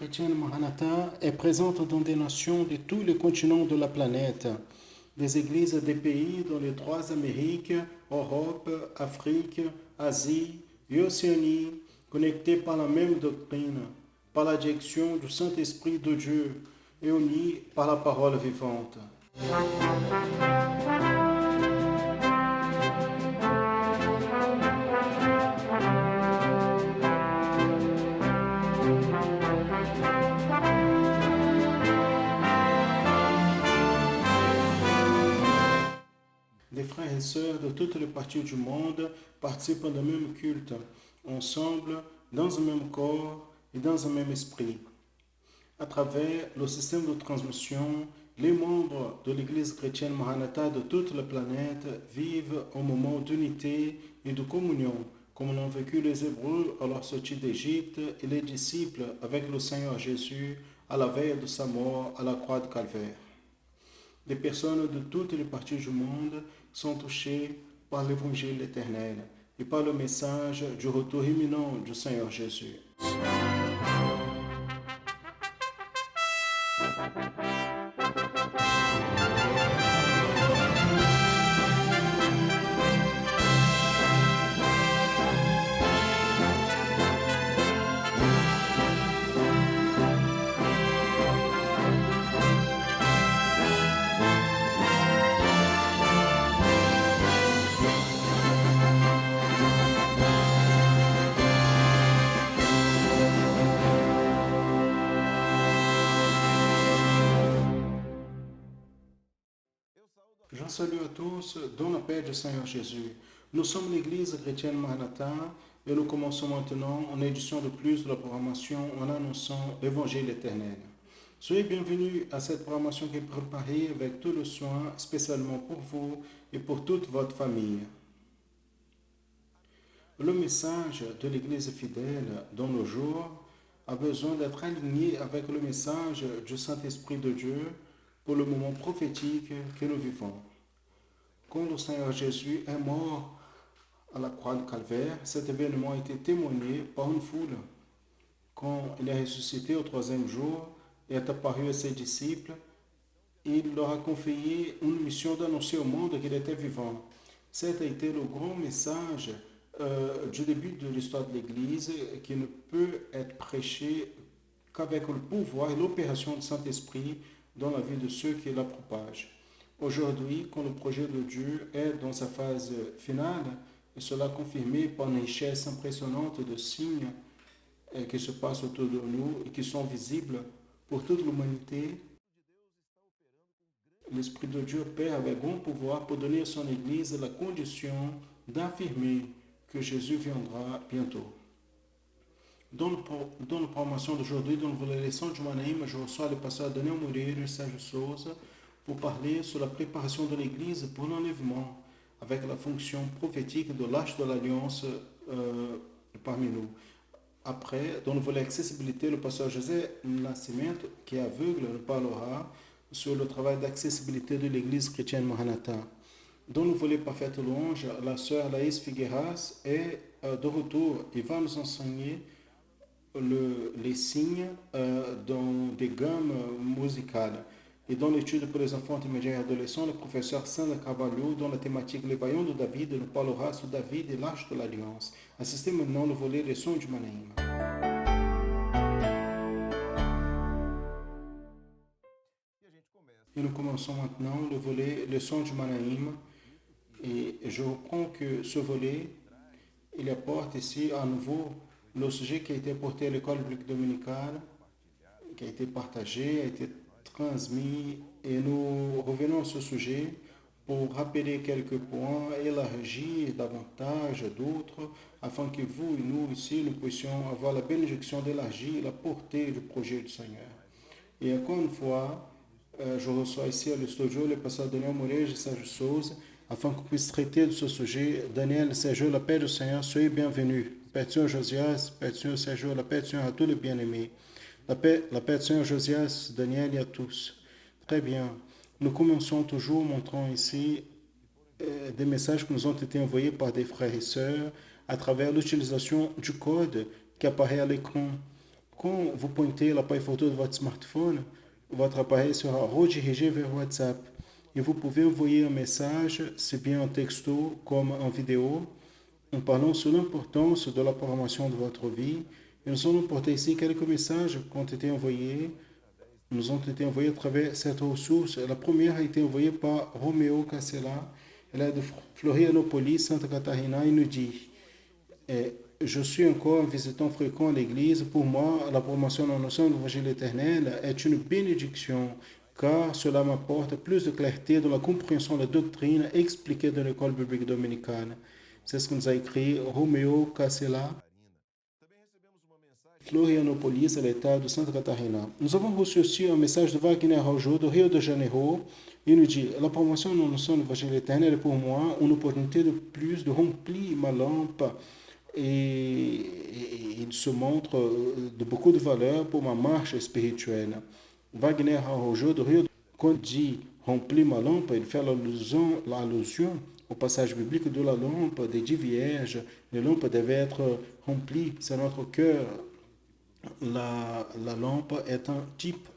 chrétienne Maranatha est présente dans des nations de tous les continents de la planète, des églises des pays dans les trois Amériques, Europe, Afrique, Asie et Océanie, connectées par la même doctrine, par la direction du Saint-Esprit de Dieu et unies par la parole vivante. Des frères et sœurs de toutes les parties du monde participent d'un même culte, ensemble, dans un même corps et dans un même esprit. À travers le système de transmission, les membres de l'Église chrétienne Maranatha de toute la planète vivent un moment d'unité et de communion, comme l'ont vécu les Hébreux à leur sortie d'Égypte et les disciples avec le Seigneur Jésus à la veille de sa mort à la croix de Calvaire. Des personnes de toutes les parties du monde sont touchées par l'évangile éternel et par le message du retour imminent du Seigneur Jésus. Je salue à tous dans la paix du Seigneur Jésus. Nous sommes l'Église chrétienne Maranatha et nous commençons maintenant en édition de plus de la programmation en annonçant l'Évangile éternel. Soyez bienvenus à cette programmation qui est préparée avec tout le soin, spécialement pour vous et pour toute votre famille. Le message de l'Église fidèle dans nos jours a besoin d'être aligné avec le message du Saint-Esprit de Dieu pour le moment prophétique que nous vivons. Quand le Seigneur Jésus est mort à la croix de Calvaire, cet événement a été témoigné par une foule. Quand il est ressuscité au troisième jour et est apparu à ses disciples, il leur a confié une mission d'annoncer au monde qu'il était vivant. Cet a été le grand message du début de l'histoire de l'Église qui ne peut être prêché qu'avec le pouvoir et l'opération du Saint-Esprit dans la vie de ceux qui la propagent. Aujourd'hui, quand le projet de Dieu est dans sa phase finale, et cela confirmé par une richesse impressionnante de signes qui se passent autour de nous et qui sont visibles pour toute l'humanité, l'Esprit de Dieu opère avec grand pouvoir pour donner à son Église la condition d'affirmer que Jésus viendra bientôt. Dans la programmation d'aujourd'hui, dans la leçon du Manaïm, je reçois le pasteur Daniel Moreira et Sérgio Souza pour parler sur la préparation de l'Église pour l'enlèvement, avec la fonction prophétique de l'Arche de l'Alliance parmi nous. Après, dans le volet accessibilité, le pasteur José Nascimento, qui est aveugle, nous parlera sur le travail d'accessibilité de l'Église chrétienne Maranatha. Dans le volet parfaite louange, la sœur Laïs Figueras est de retour et va nous enseigner les signes dans des gammes musicales. Et dans l'étude pour les enfants intermédiaires et adolescents, le professeur Sandra Carvalho, dans la thématique Les Vaillants de David, nous parlera sur David et l'Arche de l'Alliance. Assistez maintenant le volet Les Sons du Manaïm. Et nous commençons maintenant le volet Les Sons du Manaïm. Et je reprends que ce volet, il apporte ici à nouveau le sujet qui a été porté à l'école biblique dominicale, qui a été partagé, a été transmis, et nous revenons à ce sujet pour rappeler quelques points, élargir davantage d'autres, afin que vous et nous ici, nous puissions avoir la bénédiction d'élargir la portée du projet du Seigneur. Et encore une fois, je reçois ici à le studio le pasteur Daniel Moreira et Sérgio Souza, afin qu'on puisse traiter de ce sujet. Daniel, Sérgio, la paix du Seigneur, soyez bienvenus. Paix du Seigneur Josias, paix du Seigneur Sérgio, la paix du Seigneur à tous les bien-aimés. La paix du Seigneur Josias, Daniel et à tous. Très bien. Nous commençons toujours montrant ici des messages qui nous ont été envoyés par des frères et sœurs à travers l'utilisation du code qui apparaît à l'écran. Quand vous pointez l'appareil photo de votre smartphone, votre appareil sera redirigé vers WhatsApp. Et vous pouvez envoyer un message, c'est bien en texto comme en vidéo, en parlant sur l'importance de la programmation de votre vie. Et nous allons porter ici quelques messages qui ont été envoyés, nous ont été envoyés à travers cette ressource. La première a été envoyée par Romeo Casella. Elle est de Florianopolis, Santa Catarina. Il nous dit je suis encore un visitant fréquent à l'église. Pour moi, la promotion dans la notion de l'évangile éternel est une bénédiction, car cela m'apporte plus de clarté dans la compréhension de la doctrine expliquée dans l'école biblique dominicale. C'est ce que nous a écrit Romeo Casella, Florianopolis, à l'État de Santa Catarina. Nous avons reçu aussi un message de Wagner Rojo, de Rio de Janeiro. Il nous dit la promotion dans la notion de l'évangile éternel est pour moi une opportunité de plus de remplir ma lampe et il se montre de beaucoup de valeur pour ma marche spirituelle. Wagner Arrojo de Rio, quand dit remplir ma lampe, il fait l'allusion au passage biblique de la lampe des 10 vierges. Les lampes devaient être remplies, c'est notre cœur. La lampe est un type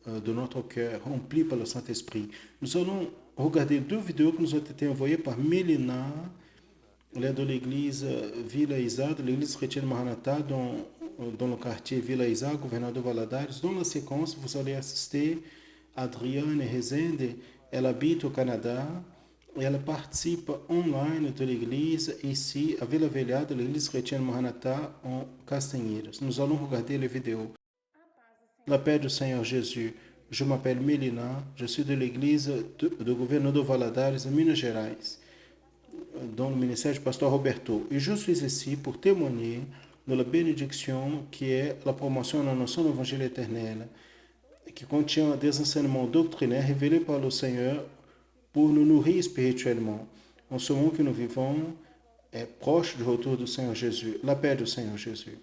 de notre cœur, rempli par le Saint-Esprit. Nous allons regarder deux vidéos qui nous ont été envoyées par Mélina. Elle est de l'église Villa Isa, de l'église chrétienne Maranatha, dans le quartier Villa Isa, gouverneur Valadares. Dans la séquence, vous allez assister à Adriane Rezende. Elle habite au Canada. Elle participe online de l'église ici à Vila Velha, de l'église chrétienne Maranatha en Castanheiras. Nous allons regarder les vidéos. La paix du Seigneur Jésus. Je m'appelle Melina, je suis de l'église do governo Valadares, Minas Gerais, dans le ministère du pasteur Roberto. Et je suis ici pour témoigner de la bénédiction qui est la promotion de la notion de l'évangile éternel, qui contient des enseignements doctrinaires révélés par le Seigneur pour nous nourrir spirituellement. En ce monde que nous vivons est proche du retour du Seigneur Jésus, la paix du Seigneur Jésus.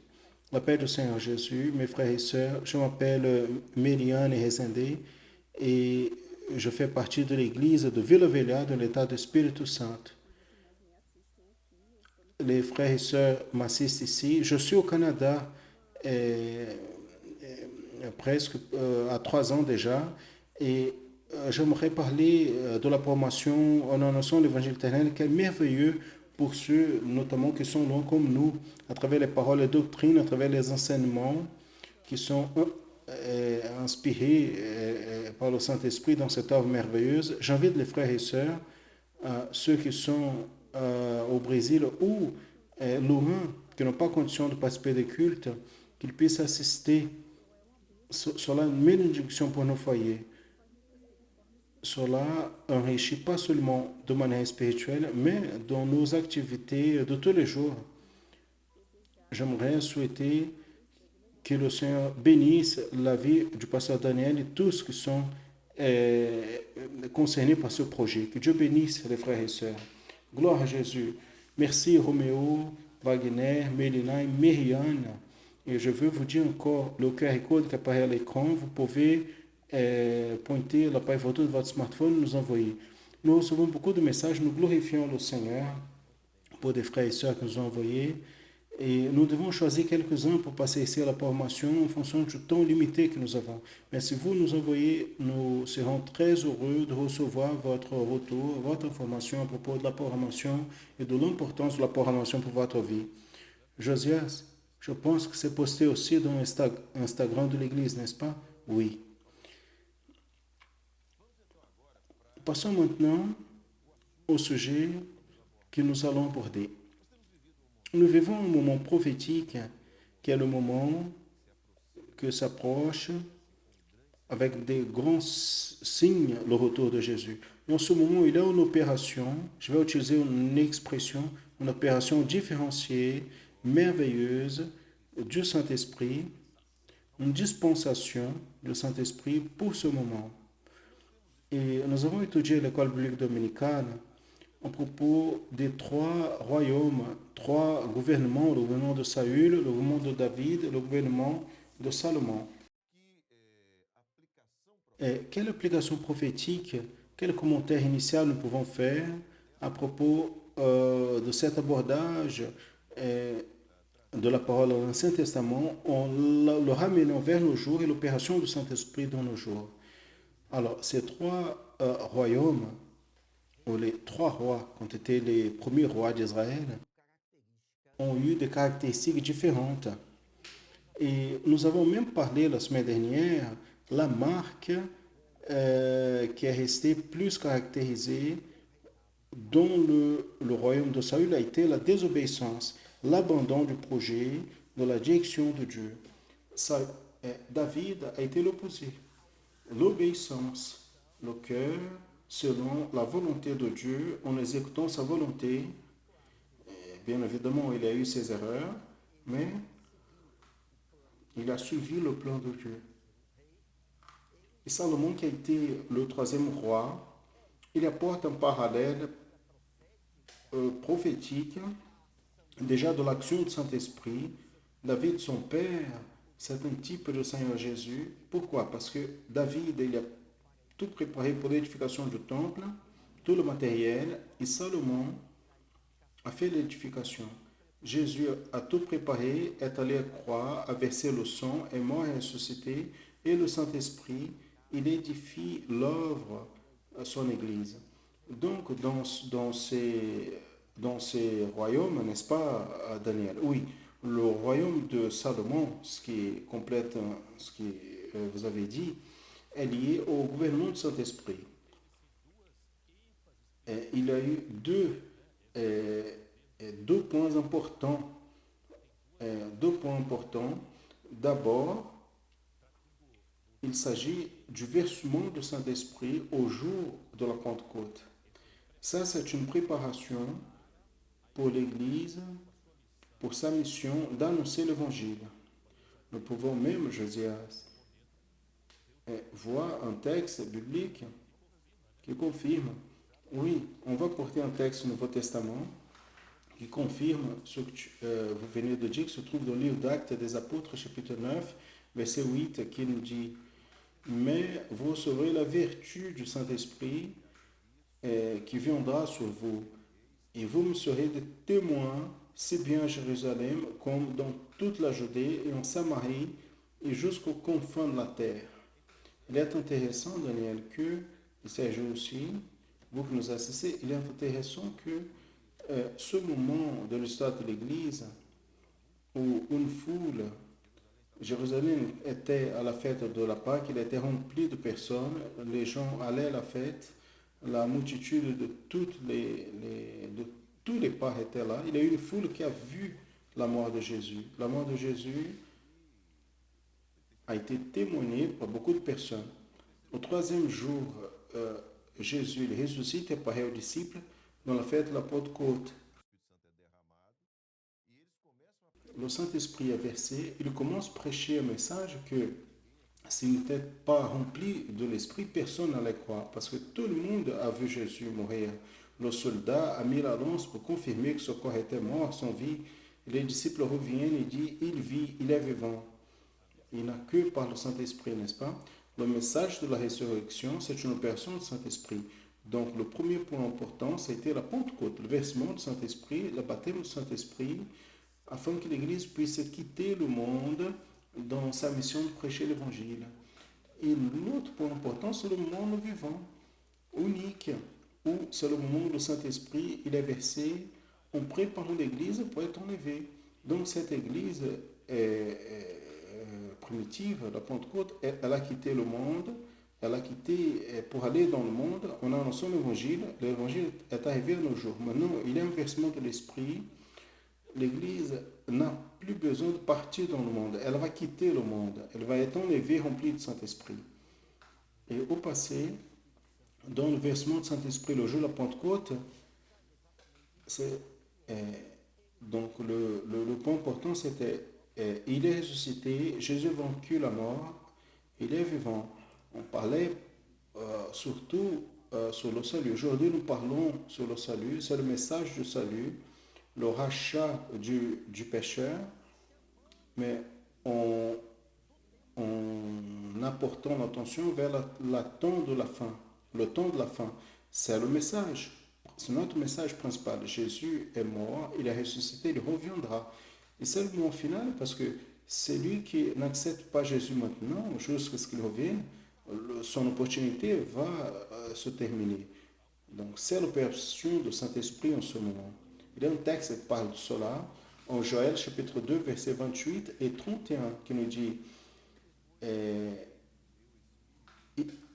La paix du Seigneur Jésus, mes frères et sœurs, je m'appelle Mériane Rezende et je fais partie de l'église de Vila Velha, de l'état de Espírito Santo. Les frères et sœurs m'assistent ici. Je suis au Canada presque à 3 ans déjà et j'aimerais parler de la promotion en annonçant l'évangile éternel qui est merveilleux pour ceux notamment qui sont loin comme nous, à travers les paroles et doctrines, à travers les enseignements qui sont inspirés par le Saint-Esprit dans cette œuvre merveilleuse. J'invite les frères et sœurs, ceux qui sont au Brésil ou loin, qui n'ont pas condition de participer des cultes, qu'ils puissent assister. Cela est une bénédiction pour nos foyers. Cela enrichit pas seulement de manière spirituelle, mais dans nos activités de tous les jours. J'aimerais souhaiter que le Seigneur bénisse la vie du pasteur Daniel et tous qui sont concernés par ce projet. Que Dieu bénisse les frères et sœurs. Gloire à Jésus. Merci Roméo, Wagner, Mélina et Myriane. Et je veux vous dire encore, le QR code qui apparaît à l'écran, vous pouvez pointer l'appareil photo de votre smartphone, nous envoyer. Nous recevons beaucoup de messages, nous glorifions le Seigneur pour des frères et sœurs qui nous ont envoyés. Et nous devons choisir quelques-uns pour passer ici à la formation en fonction du temps limité que nous avons. Mais si vous nous envoyez, nous serons très heureux de recevoir votre retour, votre information à propos de la programmation et de l'importance de la programmation pour votre vie. Josias, je pense que c'est posté aussi dans Instagram de l'église, n'est-ce pas? Oui. Passons maintenant au sujet que nous allons aborder. Nous vivons un moment prophétique qui est le moment que s'approche avec des grands signes le retour de Jésus. Et en ce moment, il y a une opération, je vais utiliser une expression, une opération différenciée, merveilleuse du Saint-Esprit, une dispensation du Saint-Esprit pour ce moment. Et nous avons étudié l'école biblique dominicale à propos des 3 royaumes, 3 gouvernements, le gouvernement de Saül, le gouvernement de David, le gouvernement de Salomon. Et quelle application prophétique, quel commentaire initial nous pouvons faire à propos de cet abordage de la parole dans l'Ancien Testament en le ramenant vers nos jours et l'opération du Saint-Esprit dans nos jours. Alors, ces trois royaumes, ou les trois rois, qui ont été les premiers rois d'Israël, ont eu des caractéristiques différentes. Et nous avons même parlé la semaine dernière, la marque qui est restée plus caractérisée dans le royaume de Saül a été la désobéissance, l'abandon du projet, de la direction de Dieu. David a été l'opposé. L'obéissance, le cœur, selon la volonté de Dieu, en exécutant sa volonté. Bien évidemment, il a eu ses erreurs, mais il a suivi le plan de Dieu. Et Salomon, qui a été le troisième roi, il apporte un parallèle prophétique déjà de l'action du Saint-Esprit. David, son père, c'est un type du Seigneur Jésus. Pourquoi? Parce que David, il a tout préparé pour l'édification du temple, tout le matériel, et Salomon a fait l'édification. Jésus a tout préparé, est allé à la croix, a versé le sang, est mort et ressuscité, et le Saint-Esprit, il édifie l'œuvre, son Église. Donc, dans ces royaumes, n'est-ce pas, Daniel? Oui, le royaume de Salomon, ce qui complète ce que vous avez dit, est lié au gouvernement du Saint-Esprit. Il a eu deux points importants. D'abord, il s'agit du versement du Saint-Esprit au jour de la Pentecôte. Ça, c'est une préparation pour l'Église, pour sa mission d'annoncer l'Évangile. Nous pouvons même, Josias, voir un texte biblique qui confirme. Oui, on va porter un texte du Nouveau Testament qui confirme ce que vous venez de dire, qui se trouve dans le livre d'Actes des Apôtres, chapitre 9, verset 8, qui nous dit « Mais vous recevrez la vertu du Saint-Esprit qui viendra sur vous, et vous me serez des témoins, si bien à Jérusalem comme dans toute la Judée et en Samarie et jusqu'aux confins de la terre. » Il est intéressant, Daniel, que, et Serge aussi, vous qui nous assistez, il est intéressant que ce moment de l'histoire de l'Église où une foule, Jérusalem était à la fête de la Pâque, il était rempli de personnes, les gens allaient à la fête, la multitude de tous les pas étaient là. Il y a eu une foule qui a vu la mort de Jésus. La mort de Jésus a été témoignée par beaucoup de personnes. Au troisième jour, Jésus il ressuscite et apparaît aux disciples dans la fête de la Pentecôte. Le Saint-Esprit est versé, il commence à prêcher un message que s'il n'était pas rempli de l'Esprit, personne n'allait croire, parce que tout le monde a vu Jésus mourir. Le soldat a mis la lance pour confirmer que ce corps était mort sans vie. Les disciples reviennent et disent, il vit, il est vivant. Il n'a que par le Saint-Esprit, n'est-ce pas? Le message de la résurrection, c'est une opération du Saint-Esprit. Donc, le premier point important, c'était la Pentecôte, le versement du Saint-Esprit, le baptême du Saint-Esprit, afin que l'Église puisse quitter le monde dans sa mission de prêcher l'Évangile. Et l'autre point important, c'est le monde vivant, unique, où c'est le moment où le Saint-Esprit il est versé en préparant l'Église pour être enlevée. Donc, cette Église primitive, la Pentecôte, elle a quitté le monde, elle a quitté pour aller dans le monde, on a annoncé l'Évangile, l'Évangile est arrivé à nos jours. Maintenant, il y a un versement de l'Esprit, l'Église n'a plus besoin de partir dans le monde, elle va quitter le monde, elle va être enlevée, remplie de Saint-Esprit. Et au passé, dans le versement de Saint-Esprit, le jour de la Pentecôte, c'est, donc le point important c'était il est ressuscité, Jésus a vaincu la mort, il est vivant. On parlait surtout sur le salut. Aujourd'hui, nous parlons sur le salut, c'est le message du salut, le rachat du pécheur, mais en apportant l'attention vers le temps de la fin. Le temps de la fin, c'est le message. C'est notre message principal. Jésus est mort, il est ressuscité, il reviendra. Et c'est le moment final parce que celui qui n'accepte pas Jésus maintenant, jusqu'à ce qu'il revienne, son opportunité va se terminer. Donc, c'est l'opération du Saint-Esprit en ce moment. Il y a un texte qui parle de cela, en Joël chapitre 2, versets 28 et 31, qui nous dit euh,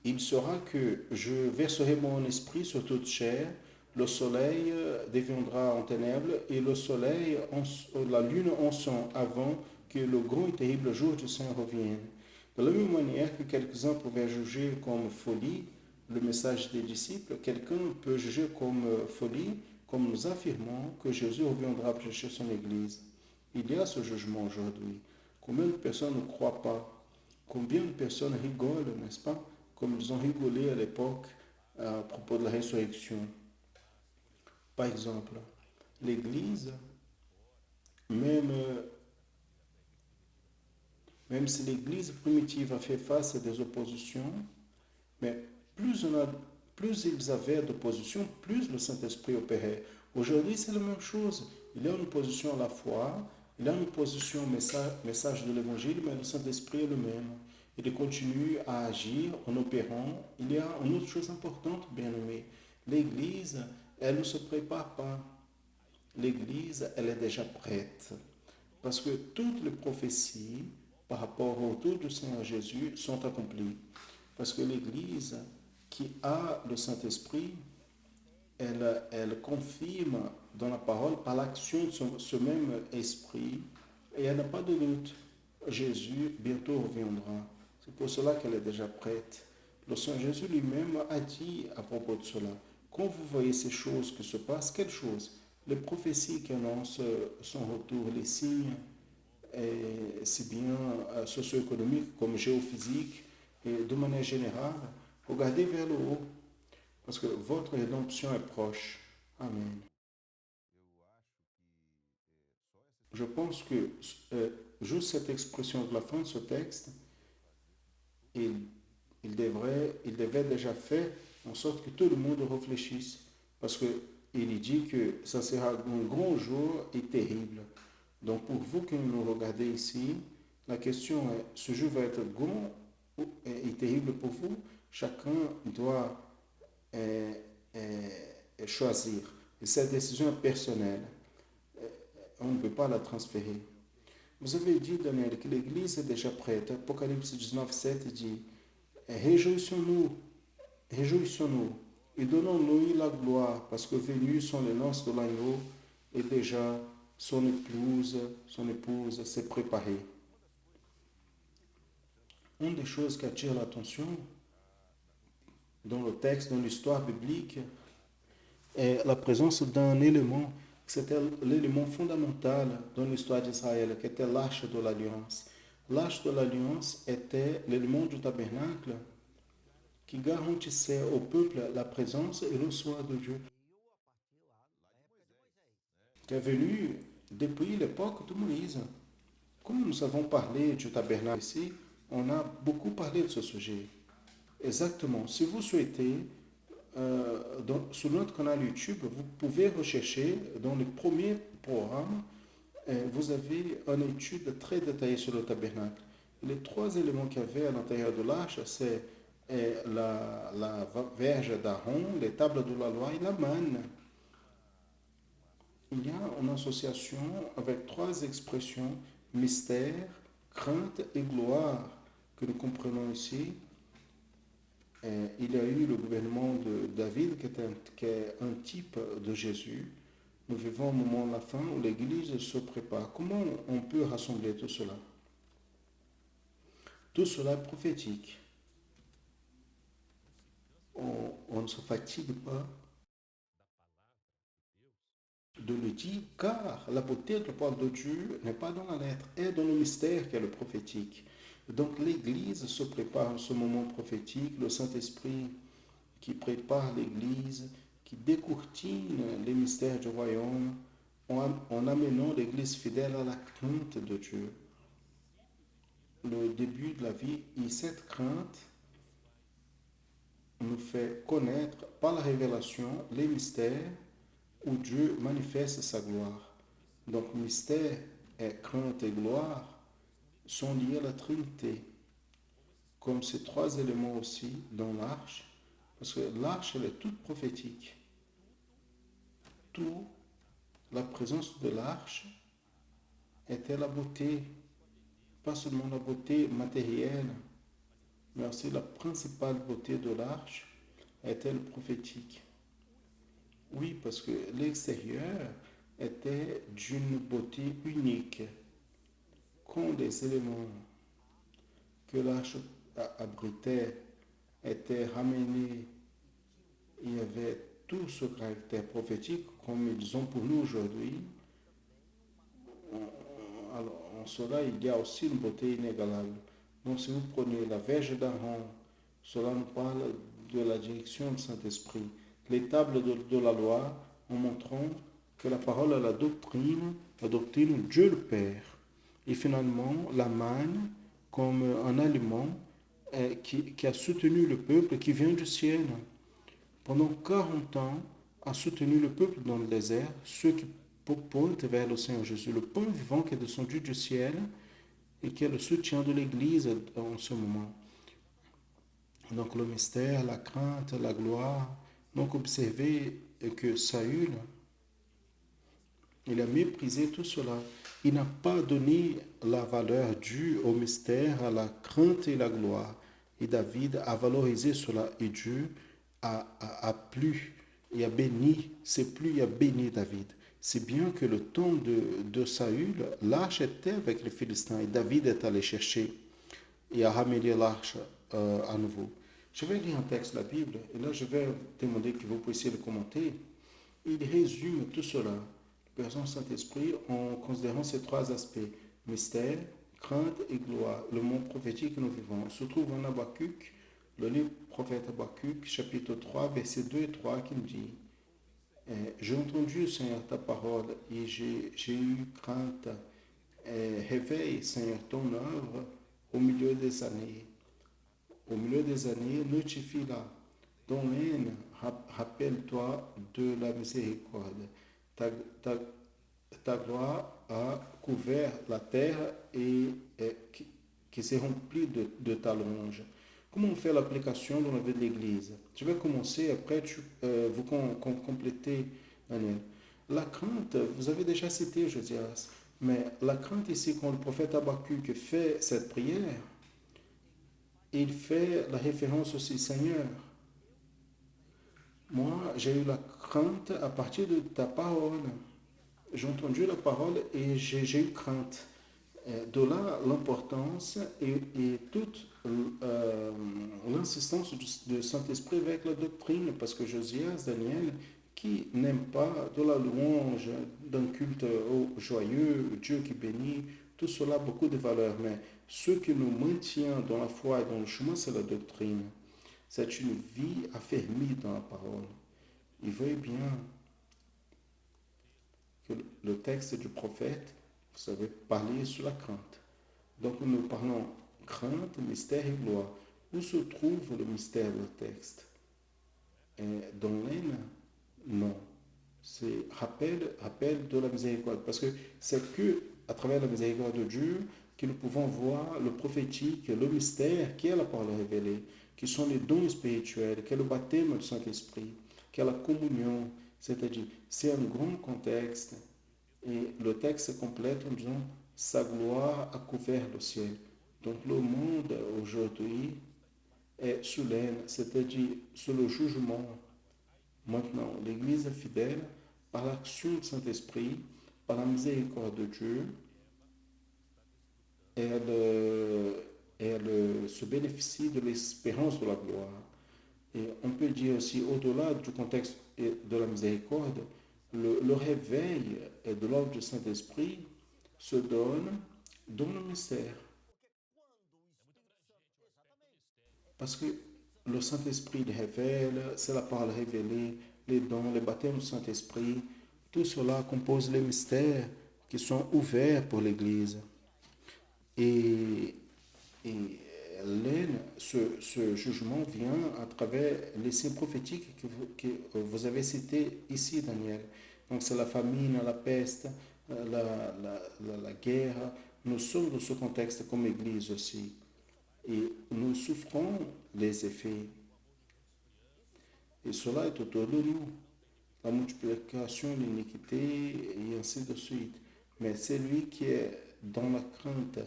il sera que je verserai mon esprit sur toute chair, le soleil deviendra en ténèbres et le soleil, la lune en sang avant que le grand et terrible jour du Seigneur revienne. De la même manière que quelques-uns pouvaient juger comme folie le message des disciples, quelqu'un peut juger comme folie, comme nous affirmons que Jésus reviendra chercher son Église. Il y a ce jugement aujourd'hui. Combien de personnes ne croient pas? Combien de personnes rigolent, n'est-ce pas? Comme ils ont rigolé à l'époque à propos de la résurrection. Par exemple, l'Église, même, même si l'Église primitive a fait face à des oppositions, mais plus ils avaient d'opposition, plus le Saint-Esprit opérait. Aujourd'hui, c'est la même chose. Il y a une opposition à la foi, il y a une opposition au message de l'Évangile, mais le Saint-Esprit est le même. Il continue à agir en opérant. Il y a une autre chose importante, bien aimé. L'Église, elle ne se prépare pas. L'Église, elle est déjà prête. Parce que toutes les prophéties par rapport au retour du Seigneur Jésus sont accomplies. Parce que l'Église qui a le Saint-Esprit, elle confirme dans la parole par l'action de ce même esprit et elle n'a pas de doute. Jésus bientôt reviendra. C'est pour cela qu'elle est déjà prête. Le Seigneur Jésus lui-même a dit à propos de cela, quand vous voyez ces choses qui se passent, quelles choses? Les prophéties qui annoncent son retour, les signes, si bien socio-économiques comme géophysiques, et de manière générale, regardez vers le haut, parce que votre rédemption est proche. Amen. Je pense que juste cette expression de la fin de ce texte, il, il devait déjà faire en sorte que tout le monde réfléchisse. Parce qu'il dit que ça sera un grand jour et terrible. Donc pour vous qui nous regardez ici, la question est, ce jour va être grand et terrible pour vous? Chacun doit choisir. Et cette décision est personnelle. On ne peut pas la transférer. Vous avez dit, Daniel, que l'Église est déjà prête. Apocalypse 19, 7 dit, réjouissons-nous, réjouissons-nous et donnons-lui la gloire, parce que venus sont les noces de l'agneau et déjà son épouse s'est préparée. Une des choses qui attire l'attention dans le texte, dans l'histoire biblique, est la présence d'un élément, c'était l'élément fondamental dans l'histoire d'Israël, qui était l'arche de l'alliance. L'arche de l'alliance était l'élément du tabernacle qui garantissait au peuple la présence et le soin de Dieu, qui est venu depuis l'époque de Moïse. Comme nous avons parlé du tabernacle ici, on a beaucoup parlé de ce sujet. Exactement. Si vous souhaitez, sur notre canal YouTube, vous pouvez rechercher dans le premier programme, vous avez une étude très détaillée sur le tabernacle. Les trois éléments qu'il y avait à l'intérieur de l'arche, c'est la verge d'Aaron, les tables de la loi et la manne. Il y a une association avec trois expressions, mystère, crainte et gloire, que nous comprenons ici. Il y a eu le gouvernement de David, qui est un type de Jésus. Nous vivons au moment de la fin où l'Église se prépare. Comment on peut rassembler tout cela? Tout cela est prophétique. On ne se fatigue pas de le dire, car la beauté de la parole de Dieu n'est pas dans la lettre, elle est dans le mystère qui est le prophétique. Donc l'Église se prépare en ce moment prophétique, le Saint-Esprit qui prépare l'Église, qui décourtine les mystères du royaume, en amenant l'Église fidèle à la crainte de Dieu. Le début de la vie, et cette crainte nous fait connaître par la révélation les mystères où Dieu manifeste sa gloire. Donc, mystère crainte et gloire sont liés à la Trinité, comme ces trois éléments aussi dans l'arche, parce que l'arche, elle est toute prophétique. Tout, la présence de l'arche était la beauté, pas seulement la beauté matérielle, mais aussi la principale beauté de l'arche était le prophétique. Oui, parce que l'extérieur était d'une beauté unique, quand les éléments que l'arche abritait étaient ramenés, il y avait tout ce caractère prophétique comme ils ont pour nous aujourd'hui. Alors, en cela, il y a aussi une beauté inégalable. Donc, si vous prenez la Vierge d'Aaron, cela nous parle de la direction du Saint-Esprit. Les tables de la loi en montrant que la parole est la doctrine Dieu le Père. Et finalement, la manne comme un aliment qui a soutenu le peuple qui vient du ciel. Pendant 40 ans, a soutenu le peuple dans le désert, ceux qui pointent vers le Seigneur Jésus, le pain vivant qui est descendu du ciel et qui est le soutien de l'Église en ce moment. Donc le mystère, la crainte, la gloire. Donc observez que Saül, il a méprisé tout cela. Il n'a pas donné la valeur due au mystère, à la crainte et la gloire. Et David a valorisé cela et Dieu a plu et a béni. C'est plus, il a béni David. C'est bien que le temps de Saül, l'arche était avec les Philistins et David est allé chercher et a ramené l'arche à nouveau. Je vais lire un texte de la Bible et là je vais demander que vous puissiez le commenter. Il résume tout cela, la personne Saint-Esprit, en considérant ces trois aspects, mystère, crainte et gloire, le monde prophétique que nous vivons. On se trouve en Habakkuk, le livre prophète Habakkuk, chapitre 3, versets 2 et 3, qui nous dit j'ai entendu, Seigneur, ta parole et j'ai eu crainte. Réveille, Seigneur, ton œuvre au milieu des années. Au milieu des années, notifie-la. Ton haine, rappelle-toi de la miséricorde. Ta gloire a couvert la terre et qui s'est remplie de ta louange. Comment on fait l'application dans la vie de l'Église? Je vais commencer, après vous complétez, Daniel. La crainte, vous avez déjà cité Josias, mais la crainte ici, quand le prophète Habakkuk fait cette prière, il fait la référence aussi, Seigneur, moi j'ai eu la crainte à partir de ta parole. J'ai entendu la parole et j'ai eu crainte. De là, l'importance et toute l'insistance du Saint-Esprit avec la doctrine, parce que Josias, Daniel, qui n'aime pas de la louange, d'un culte joyeux, Dieu qui bénit, tout cela a beaucoup de valeur, mais ce qui nous maintient dans la foi et dans le chemin, c'est la doctrine. C'est une vie affermie dans la parole. Il veut bien que le texte du prophète, vous savez, parler sur la crainte. Donc nous parlons crainte, mystère et gloire. Où se trouve le mystère du texte? Dans l'aine? Non. C'est rappel de la miséricorde. Parce que c'est que à travers la miséricorde de Dieu que nous pouvons voir le prophétique, le mystère qui est la parole révélée, qui sont les dons spirituels, qui est le baptême du Saint-Esprit, qui est la communion. C'est-à-dire, c'est un grand contexte. Et le texte complète en disant sa gloire a couvert le ciel. Donc le monde aujourd'hui est sous l'aine, c'est-à-dire sous le jugement. Maintenant, l'Église fidèle, par l'action du Saint-Esprit, par la miséricorde de Dieu, elle se bénéficie de l'espérance de la gloire. Et on peut dire aussi, au-delà du contexte de la miséricorde, le réveil de l'ordre du Saint-Esprit se donne dans le mystère. Parce que le Saint-Esprit révèle, c'est la parole révélée, les dons, les baptêmes du Saint-Esprit, tout cela compose les mystères qui sont ouverts pour l'Église. Et ce jugement vient à travers les signes prophétiques que vous avez cités ici, Daniel. Donc c'est la famine, la peste, la guerre. Nous sommes dans ce contexte comme Église aussi. Et nous souffrons des effets. Et cela est autour de nous. La multiplication de l'iniquité et ainsi de suite. Mais celui qui est dans la crainte,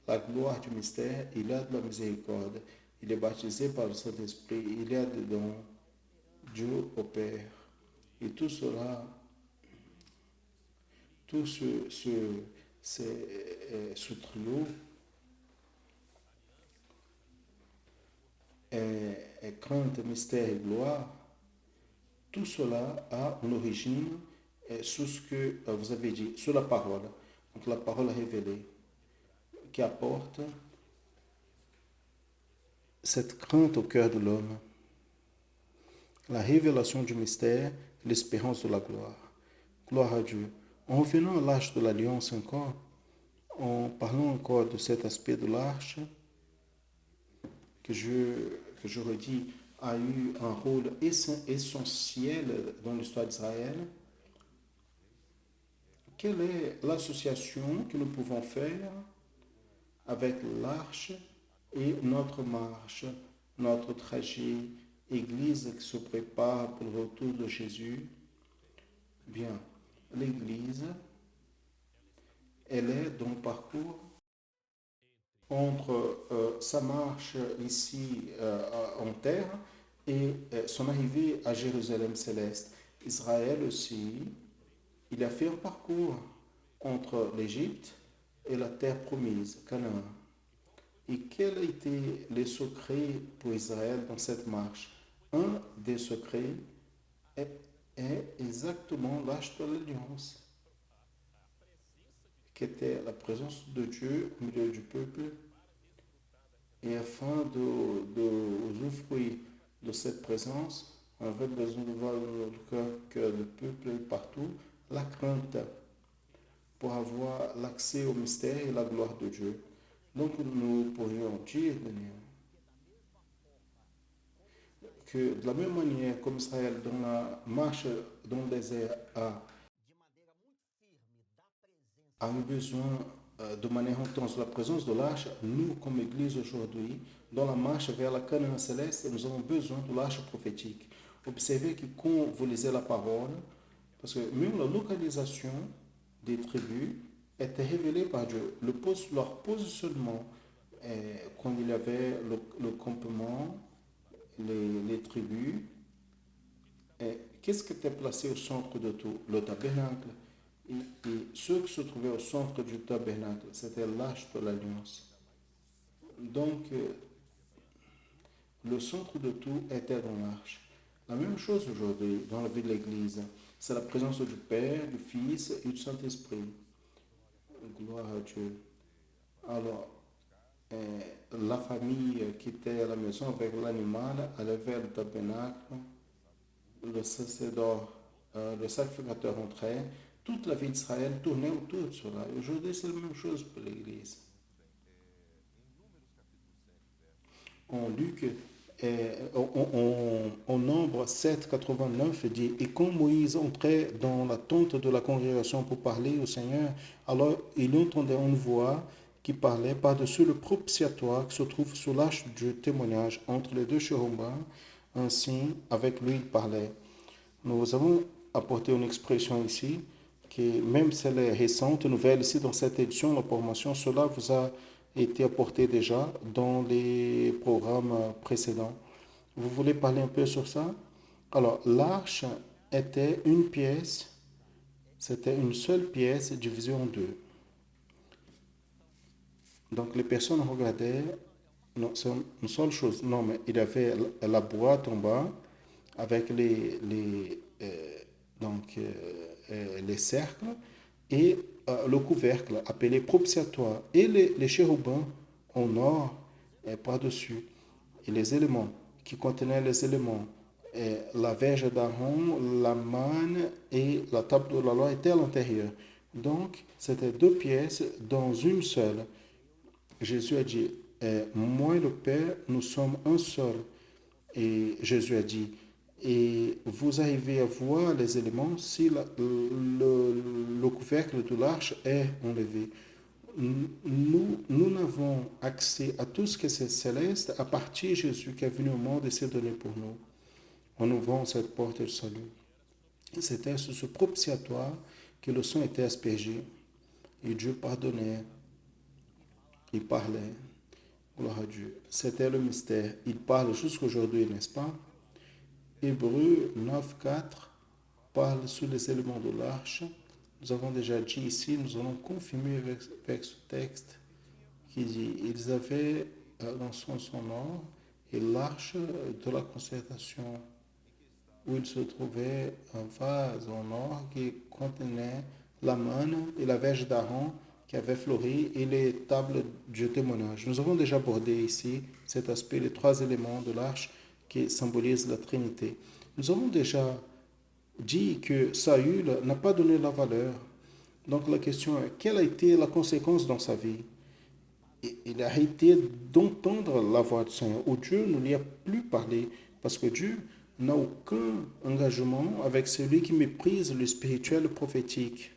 la gloire du mystère, il a de la miséricorde. Il est baptisé par le Saint-Esprit. Il y a dedans Dieu au Père. Et tout cela, tout ce trio est crainte, mystère et gloire. Tout cela a une origine sur ce que vous avez dit, sur la parole. Donc la parole révélée qui apporte cette crainte au cœur de l'homme. La révélation du mystère, l'espérance de la gloire. Gloire à Dieu. En revenant à l'arche de l'Alliance encore, en parlant encore de cet aspect de l'arche, que je redis, a eu un rôle essentiel dans l'histoire d'Israël. Quelle est l'association que nous pouvons faire avec l'arche et notre marche, notre trajet, Église qui se prépare pour le retour de Jésus? Bien, l'Église, elle est dans le parcours entre sa marche ici en terre et son arrivée à Jérusalem céleste. Israël aussi, il a fait un parcours entre l'Égypte et la terre promise, Canaan. Et quel a été le secret pour Israël dans cette marche? Un des secrets est exactement l'arche de l'Alliance, qui était la présence de Dieu au milieu du peuple. Et afin d'usufruire de cette présence, on avait besoin de voir que le peuple est partout, la crainte, pour avoir l'accès au mystère et la gloire de Dieu. Donc nous pourrions dire, Daniel, que de la même manière comme Israël dans la marche dans le désert a eu besoin de manière intense de la présence de l'arche, nous comme Église aujourd'hui, dans la marche vers la Canaan céleste, nous avons besoin de l'arche prophétique. Observez que quand vous lisez la parole, parce que même la localisation des tribus était révélée par Dieu. Leur positionnement, quand il y avait le campement, les tribus, qu'est-ce qui était placé au centre de tout? Le tabernacle. Et ceux qui se trouvaient au centre du tabernacle, c'était l'arche de l'Alliance. Donc, le centre de tout était dans l'arche. La même chose aujourd'hui dans la vie de l'Église. C'est la présence du Père, du Fils et du Saint-Esprit. Gloire à Dieu. Alors, la famille qui était à la maison avec l'animal allait vers le tabernacle. Le sacerdoce, le sacrificateur entrait. Toute la vie d'Israël tournait autour de cela. Et aujourd'hui, c'est la même chose pour l'Église. En Luc, en Nombre 7, 89, dit « Et quand Moïse entrait dans la tente de la congrégation pour parler au Seigneur, alors il entendait une voix qui parlait par-dessus le propitiatoire qui se trouve sous l'arche du témoignage entre les deux chérubins. Ainsi, avec lui, il parlait. » Nous avons apporté une expression ici, qui même si elle est récente, nouvelle ici dans cette édition, la formation, cela vous a été apporté déjà dans les programmes précédents. Vous voulez parler un peu sur ça? Alors, l'arche était une pièce, c'était une seule pièce divisée en deux. Donc, les personnes regardaient, non, c'est une seule chose, non, mais il y avait la boîte en bas avec les cercles et le couvercle appelé propitiatoire et les chérubins en or par-dessus et les éléments qui contenaient les éléments. La verge d'Aaron, la manne et la table de la loi étaient à l'intérieur. Donc, c'était deux pièces dans une seule. Jésus a dit, moi et le Père, nous sommes un seul. Et Jésus a dit, et vous arrivez à voir les éléments si le couvercle de l'arche est enlevé. Nous n'avons accès à tout ce que c'est céleste à partir de Jésus qui est venu au monde et s'est donné pour nous, en ouvrant cette porte du salut. C'était sur ce propitiatoire que le sang était aspergé et Dieu pardonnait, il parlait. Gloire à Dieu. C'était le mystère. Il parle jusqu'aujourd'hui, n'est-ce pas? Hébreux 9.4 parle sur les éléments de l'arche. Nous avons déjà dit ici, nous allons confirmer avec ce texte qui dit, ils avaient l'encens sonore et l'arche de la concertation où il se trouvait un vase en or qui contenait la manne et la verge d'Aaron qui avait fleuri et les tables du témoignage. Nous avons déjà abordé ici cet aspect, les trois éléments de l'arche qui symbolisent la Trinité. Nous avons déjà dit que Saül n'a pas donné la valeur. Donc la question est, quelle a été la conséquence dans sa vie? Il a arrêté d'entendre la voix du Seigneur, où Dieu ne lui a plus parlé, parce que Dieu n'a aucun engagement avec celui qui méprise le spirituel le prophétique.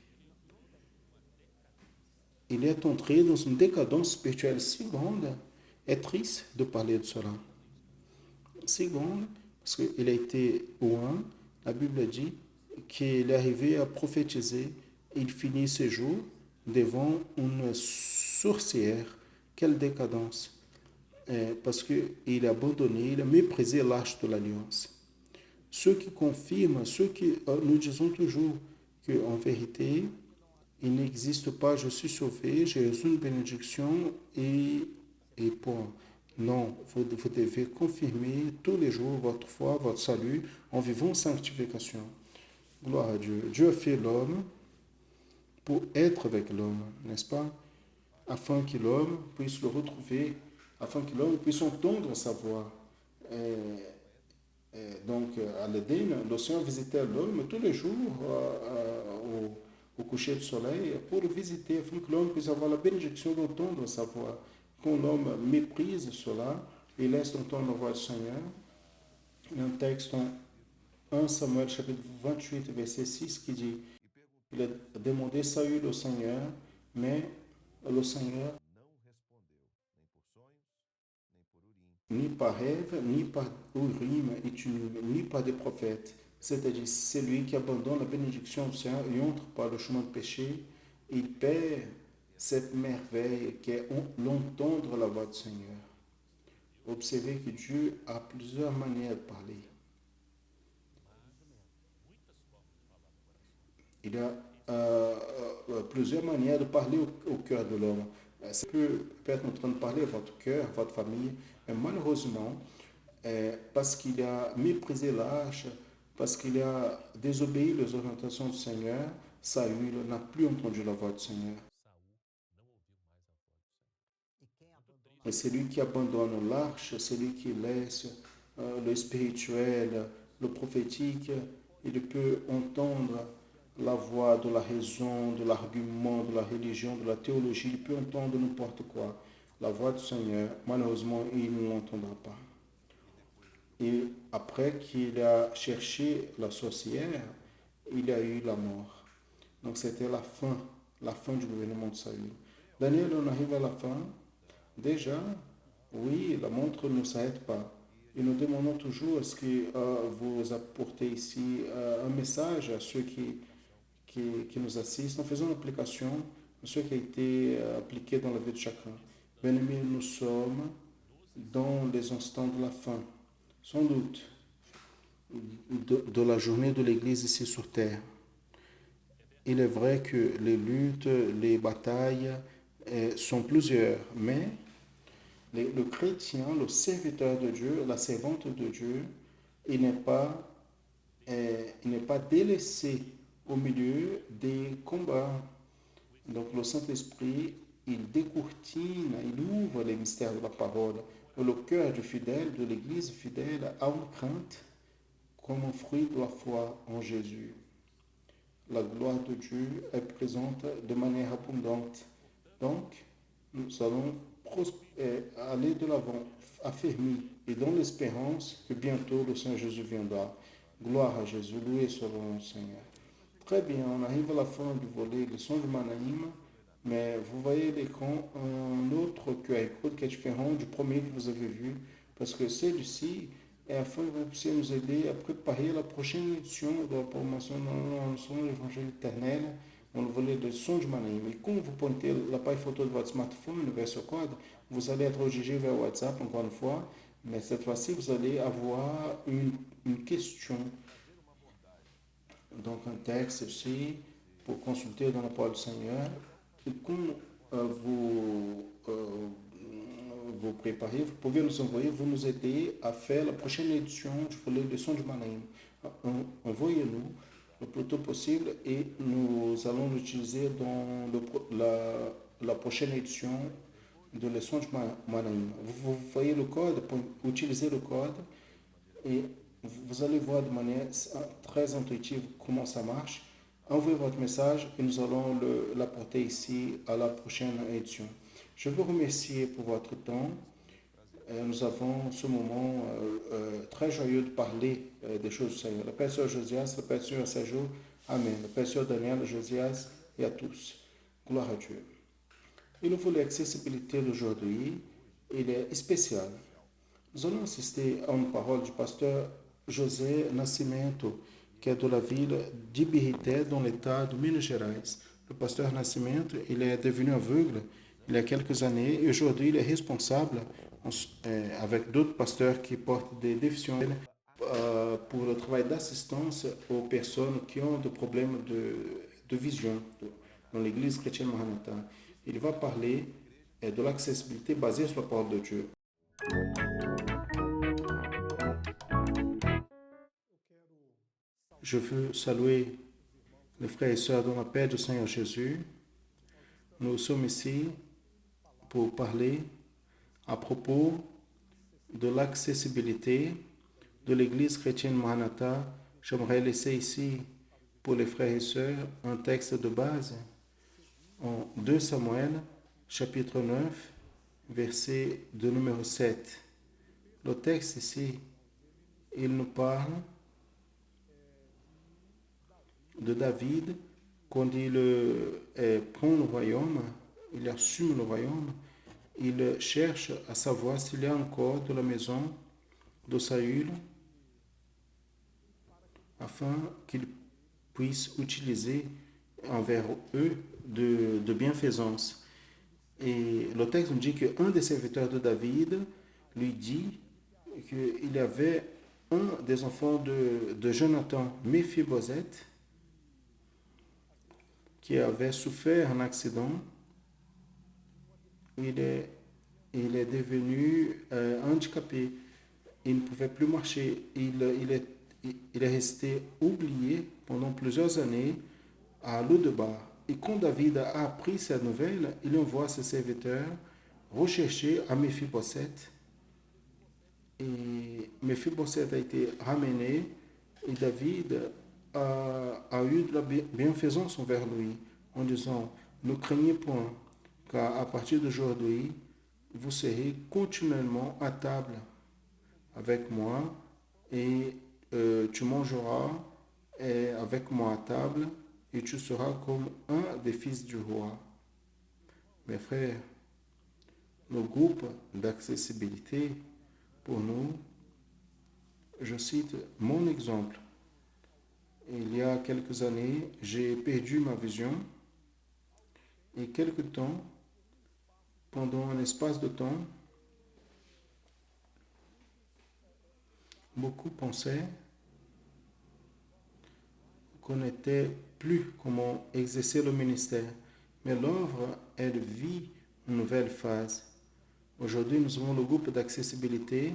Il est entré dans une décadence spirituelle si grande, est triste de parler de cela. Si grande, parce qu'il a été loin, la Bible dit qu'il est arrivé à prophétiser, il finit ses jours devant une sorcière. Quelle décadence! Parce qu'il a abandonné, il a méprisé l'arche de l'alliance. Ceux qui confirment, nous disons toujours qu'en vérité, il n'existe pas, je suis sauvé, j'ai reçu une bénédiction et point. Non, vous devez confirmer tous les jours votre foi, votre salut en vivant sanctification. Gloire à Dieu. Dieu a fait l'homme pour être avec l'homme, n'est-ce pas? Afin que l'homme puisse le retrouver, afin que l'homme puisse entendre sa voix. Donc, à l'Éden, le Seigneur visitait l'homme tous les jours au coucher du soleil pour le visiter, afin que l'homme puisse avoir la bénédiction d'entendre sa voix. Quand l'homme méprise cela et laisse entendre la voix du Seigneur, il y a un texte en 1 Samuel chapitre 28, verset 6 qui dit, il a demandé Saül au Seigneur, mais le Seigneur, ni par rêve, ni par Urim et Tumim, ni par des prophètes. C'est-à-dire, celui qui abandonne la bénédiction du Seigneur et entre par le chemin de péché, il perd cette merveille qui est l'entendre la voix du Seigneur. Observez que Dieu a plusieurs manières de parler. Il y a plusieurs manières de parler au cœur de l'homme. Ça peut être en train de parler à votre cœur, à votre famille, mais malheureusement, parce qu'il a méprisé l'arche, parce qu'il a désobéi les orientations du Seigneur, Saül n'a plus entendu la voix du Seigneur. Et celui qui abandonne l'arche, celui qui laisse le spirituel, le prophétique, il peut entendre la voix de la raison, de l'argument, de la religion, de la théologie, il peut entendre n'importe quoi. La voix du Seigneur, malheureusement, il ne l'entendra pas. Et après qu'il a cherché la sorcière, il a eu la mort. Donc c'était la fin du gouvernement de Saül. Daniel, on arrive à la fin. Déjà, oui, la montre ne s'arrête pas. Et nous demandons toujours, est-ce que vous apportez ici un message à ceux qui nous assistent en faisant l'application de ce qui a été appliqué dans la vie de chacun. Bien-aimés, nous sommes dans les instants de la fin, sans doute, de la journée de l'Église ici sur terre. Il est vrai que les luttes, les batailles sont plusieurs, mais le chrétien, le serviteur de Dieu, la servante de Dieu, il n'est pas délaissé au milieu des combats. Donc le Saint-Esprit, il décourtine, il ouvre les mystères de la parole. Le cœur du fidèle, de l'Église fidèle, a une crainte comme un fruit de la foi en Jésus. La gloire de Dieu est présente de manière abondante. Donc, nous allons aller de l'avant, affermis et dans l'espérance que bientôt le Seigneur Jésus viendra. Gloire à Jésus, loué soit le nom du Seigneur. Très bien, on arrive à la fin du volet Leçon du Manaïm, mais vous voyez à l'écran un autre QR code qui est différent du premier que vous avez vu, parce que celui-ci est afin que vous puissiez nous aider à préparer la prochaine édition de la formation dans le son de l'Évangile éternel, dans le volet Leçon du Manaïm. Et quand vous pointez l'appareil photo de votre smartphone vers ce code, vous allez être redirigé vers WhatsApp encore une fois, mais cette fois-ci, vous allez avoir une question, donc un texte aussi, pour consulter dans la parole du Seigneur. Et quand vous préparez, vous pouvez nous envoyer, vous nous aider à faire la prochaine édition du volet Leçon du Manaïm. Envoyez-nous le plus tôt possible et nous allons l'utiliser dans la prochaine édition de Leçon du Manaïm. Vous voyez le code, pour utiliser le code et vous allez voir de manière très intuitive comment ça marche. Envoyez votre message et nous allons l'apporter ici à la prochaine édition. Je vous remercie pour votre temps. Nous avons ce moment très joyeux de parler des choses du Seigneur. Le Père Sœur Josias, le Père Sœur Sergio, Amen. Le Père Sœur Daniel, Josias et à tous. Gloire à Dieu. Et le volet accessibilité d'aujourd'hui, il est spécial. Nous allons assister à une parole du pasteur José Nascimento, qui est de la ville d'Ibirité, dans l'état de Minas Gerais. Le pasteur Nascimento, il est devenu aveugle il y a quelques années et aujourd'hui il est responsable avec d'autres pasteurs qui portent des déficiences pour le travail d'assistance aux personnes qui ont des problèmes de vision dans l'église chrétienne Maranatha. Il va parler de l'accessibilité basée sur la parole de Dieu. Je veux saluer les frères et sœurs dans la paix du Seigneur Jésus. Nous sommes ici pour parler à propos de l'accessibilité de l'église chrétienne Maranatha. J'aimerais laisser ici pour les frères et sœurs un texte de base en 2 Samuel, chapitre 9, verset de numéro 7. Le texte ici, il nous parle de David quand il prend le royaume, il assume le royaume, il cherche à savoir s'il y a encore de la maison de Saül afin qu'il puisse utiliser envers eux de bienfaisance. Et le texte nous dit qu'un des serviteurs de David lui dit qu'il y avait un des enfants de Jonathan, Méphibosheth, qui avait souffert un accident. Il est devenu handicapé. Il ne pouvait plus marcher. Il est resté oublié pendant plusieurs années à Lodebar. Et quand David a appris cette nouvelle, il envoie ses serviteurs rechercher à Méphibosheth. Et Méphibosheth a été ramené et David a eu de la bienfaisance envers lui en disant: ne craignez point, car à partir d'aujourd'hui, vous serez continuellement à table avec moi et tu mangeras avec moi à table et tu seras comme un des fils du roi. Mes frères, le groupe d'accessibilité, pour nous, je cite mon exemple. Il y a quelques années, j'ai perdu ma vision et quelque temps, pendant un espace de temps, beaucoup pensaient qu'on n'était plus comment exercer le ministère. Mais l'œuvre, elle vit une nouvelle phase. Aujourd'hui, nous avons le groupe d'accessibilité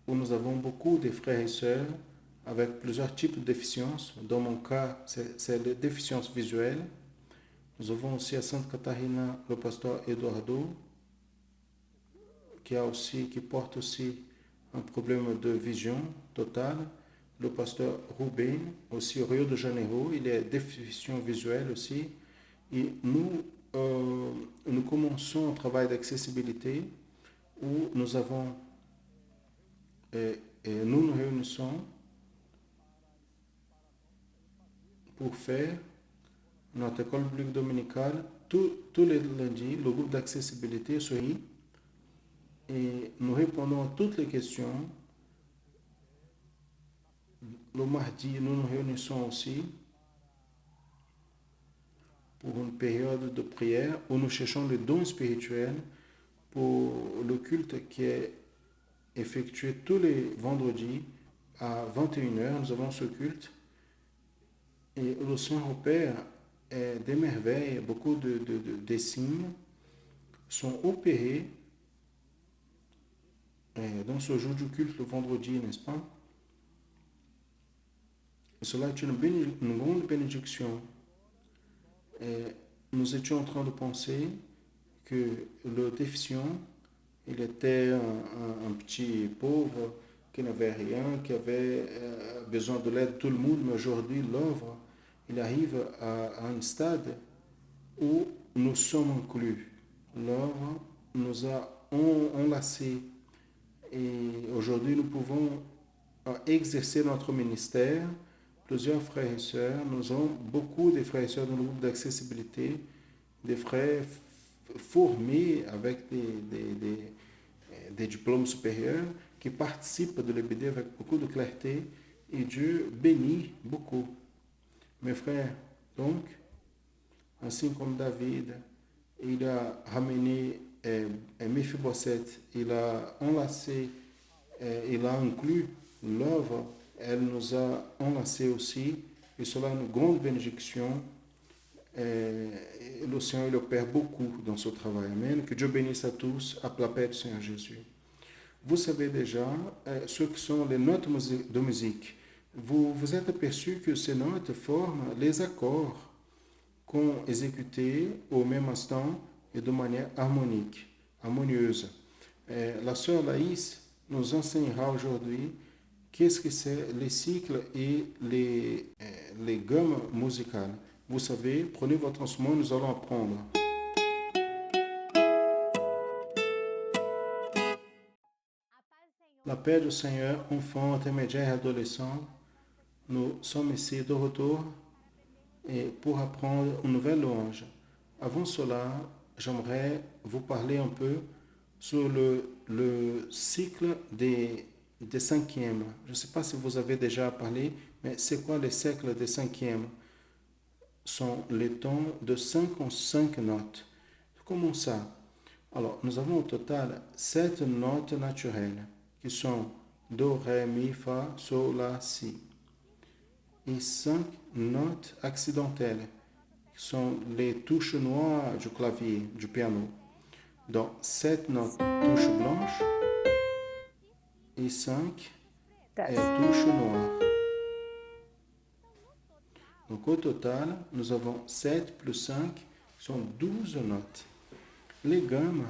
où nous avons beaucoup de frères et sœurs avec plusieurs types de déficiences. Dans mon cas, c'est les déficiences visuelles. Nous avons aussi à Santa Catarina le pasteur Eduardo, qui porte aussi un problème de vision totale. Le pasteur Ruben, aussi au Rio de Janeiro, il est déficient visuel aussi. Et nous commençons un travail d'accessibilité où nous avons, et nous nous réunissons pour faire notre école biblique dominicale tous les lundis. Le groupe d'accessibilité se réunit et nous répondons à toutes les questions. Le mardi, nous nous réunissons aussi pour une période de prière où nous cherchons les dons spirituels pour le culte qui est effectué tous les vendredis à 21h. Nous avons ce culte et le Seigneur opère des merveilles, beaucoup de signes sont opérés dans ce jour du culte le vendredi, n'est-ce pas? Et cela est une grande bénédiction. Et nous étions en train de penser que le déficient, il était un petit pauvre qui n'avait rien, qui avait besoin de l'aide de tout le monde, mais aujourd'hui, l'œuvre, il arrive à un stade où nous sommes inclus. L'œuvre nous a enlacés et aujourd'hui, nous pouvons exercer notre ministère. Plusieurs frères et sœurs, nous avons beaucoup de frères et sœurs dans le groupe d'accessibilité, des frères formés avec des diplômes supérieurs qui participent de l'EBD avec beaucoup de clarté et Dieu bénit beaucoup. Mes frères, donc, ainsi comme David, il a ramené Mephibosheth, il a enlacé, il a inclus l'œuvre, elle nous a enlacés aussi, et cela est une grande bénédiction. Le Seigneur il opère beaucoup dans ce travail. Amen. Que Dieu bénisse à tous, à la paix du Seigneur Jésus. Vous savez déjà ce que sont les notes de musique. Vous êtes aperçu que ces notes forment les accords qu'on exécutait au même instant et de manière harmonieuse. La sœur Laïs nous enseignera aujourd'hui qu'est-ce que c'est les cycles et les gammes musicales. Vous savez, prenez votre instrument, nous allons apprendre. La paix du Seigneur, enfants, intermédiaires et adolescents, nous sommes ici de retour et pour apprendre une nouvelle louange. Avant cela, j'aimerais vous parler un peu sur le cycle des cinquièmes. Je ne sais pas si vous avez déjà parlé, mais c'est quoi les cycles des cinquièmes? Sont les tons de 5 en 5 notes. Comment ça? Alors, nous avons au total 7 notes naturelles qui sont Do, Ré, Mi, Fa, Sol, La, Si. Et 5 notes accidentelles qui sont les touches noires du clavier, du piano. Donc, 7 notes touches blanches et 5 touches noires. Donc, au total, nous avons 7 plus 5, qui sont 12 notes. Les gammes,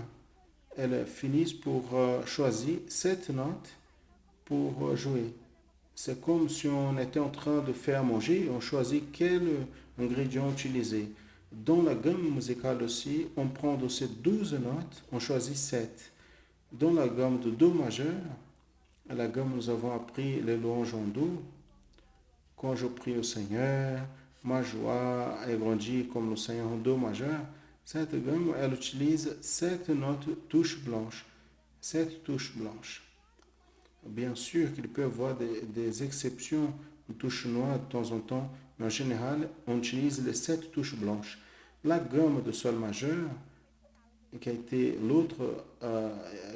elles finissent pour choisir 7 notes pour jouer. C'est comme si on était en train de faire manger, on choisit quel ingrédient utiliser. Dans la gamme musicale aussi, on prend de ces 12 notes, on choisit 7. Dans la gamme de Do majeur, à la gamme nous avons appris les louanges en Do. Quand je prie au Seigneur, ma joie est grandie comme le Seigneur en Do majeur. Cette gamme, elle utilise 7 notes touches blanches. 7 touches blanches. Bien sûr qu'il peut y avoir des exceptions de touches noires de temps en temps, mais en général, on utilise les 7 touches blanches. La gamme de sol majeur, qui a été l'autre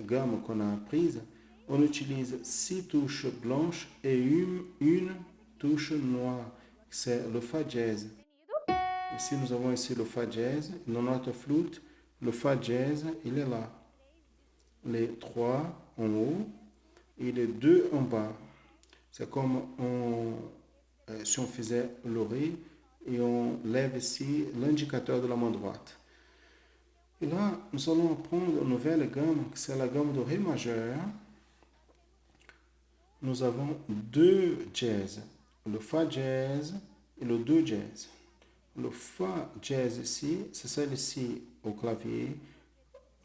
gamme qu'on a apprise, on utilise 6 touches blanches et une touche noire. C'est le Fa dièse. Ici, nous avons ici le Fa dièse. Dans notre flûte, le Fa dièse, il est là. Les 3 en haut et les 2 en bas. C'est comme si on faisait le Ré et on lève ici l'indicateur de la main droite. Et là, nous allons apprendre une nouvelle gamme, c'est la gamme de Ré majeur. Nous avons 2 dièses, le Fa dièse et le Do dièse. Le Fa dièse ici, c'est celle-ci au clavier.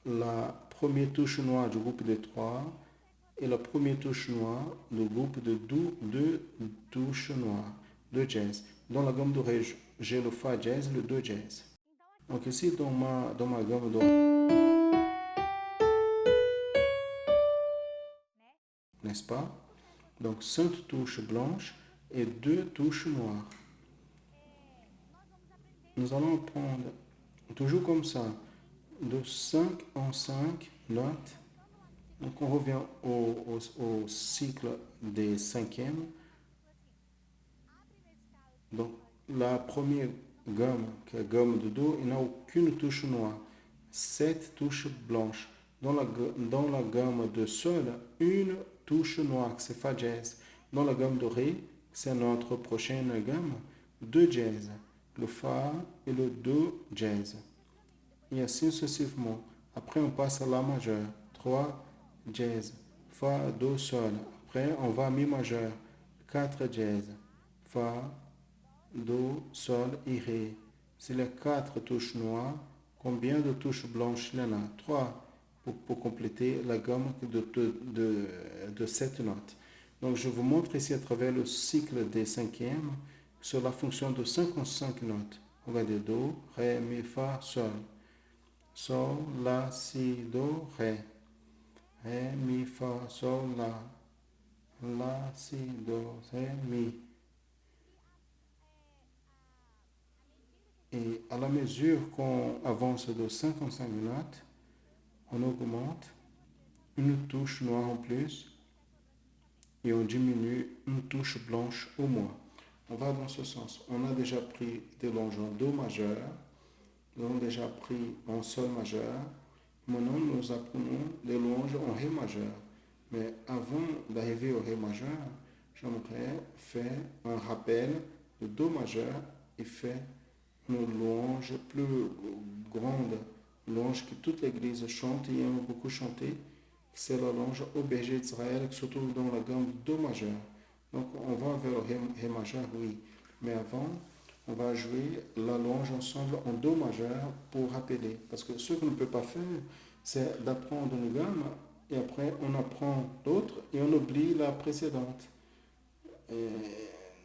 La première touche noire du groupe de 3 et la première touche noire du groupe de 2 touches noires, 2 jazz. Dans la gamme de Ré, j'ai le Fa jazz et le Do jazz. Donc ici, dans ma gamme de n'est-ce pas? Donc 5 touches blanches et 2 touches noires. Nous allons prendre toujours comme ça, de 5 en 5 notes. Donc on revient au cycle des cinquièmes. Donc la première gamme, qui est la gamme de Do, il n'y a aucune touche noire. 7 touches blanches. Dans la gamme de Sol, une touche noire, c'est Fa jazz. Dans la gamme de Ré, c'est notre prochaine gamme, 2 jazz. Le Fa et le Do jazz. Et ainsi successivement. Après, on passe à La majeur, 3 jazz. Fa, Do, Sol. Après, on va à Mi majeur, 4 jazz. Fa, Do, Sol et Ré. C'est les 4 touches noires. Combien de touches blanches il y en a? 3 pour compléter la gamme de 7 notes. Donc je vous montre ici à travers le cycle des cinquièmes sur la fonction de 55 notes. Regardez Do, Ré, Mi, Fa, Sol. Sol, La, Si, Do, Ré. Ré, Mi, Fa, Sol, La. La, Si, Do, Ré, Mi. Et à la mesure qu'on avance de 55 notes, on augmente une touche noire en plus et on diminue une touche blanche au moins. On va dans ce sens. On a déjà pris des longes en Do majeur, nous avons déjà pris en Sol majeur. Maintenant, nous apprenons des longes en Ré majeur. Mais avant d'arriver au Ré majeur, j'aimerais faire un rappel de Do majeur et faire une louange plus grande, louange que toute l'Église chante et aime beaucoup chanter, c'est la louange au berger d'Israël qui se trouve dans la gamme Do majeur. Donc on va vers le Ré majeur, oui, mais avant, on va jouer la louange ensemble en Do majeur pour rappeler. Parce que ce qu'on ne peut pas faire, c'est d'apprendre une gamme et après on apprend l'autre et on oublie la précédente. Et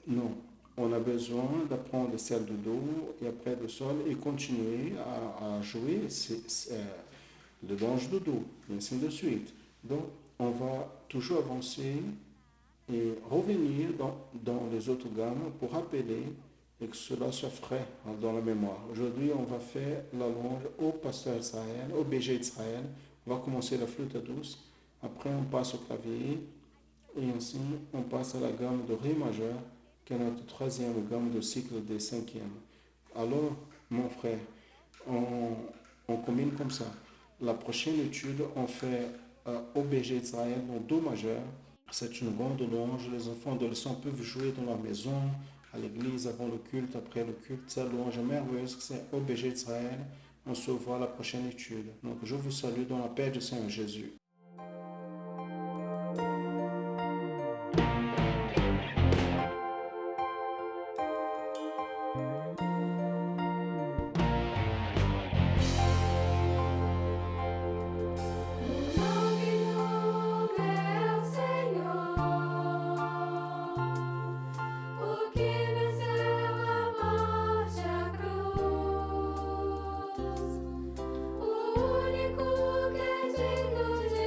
non. On a besoin d'apprendre celle de Do et après de Sol et continuer à jouer le louange de Do, et ainsi de suite. Donc, on va toujours avancer et revenir dans les autres gammes pour rappeler et que cela soit frais dans la mémoire. Aujourd'hui, on va faire la louange au pasteur Israël, au berger d'Israël. On va commencer la flûte douce. Après, on passe au clavier et ainsi, on passe à la gamme de Ré majeur, qui est notre troisième gamme de cycle des cinquièmes. Alors, mon frère, on combine comme ça. La prochaine étude, on fait au berger d'Israël en Do majeur. C'est une grande louange. Les enfants adolescents peuvent jouer dans leur maison, à l'église, avant le culte, après le culte. C'est une louange merveilleuse, c'est au berger d'Israël. On se voit à la prochaine étude. Donc, je vous salue dans la paix du Seigneur Jésus. O único que é digno de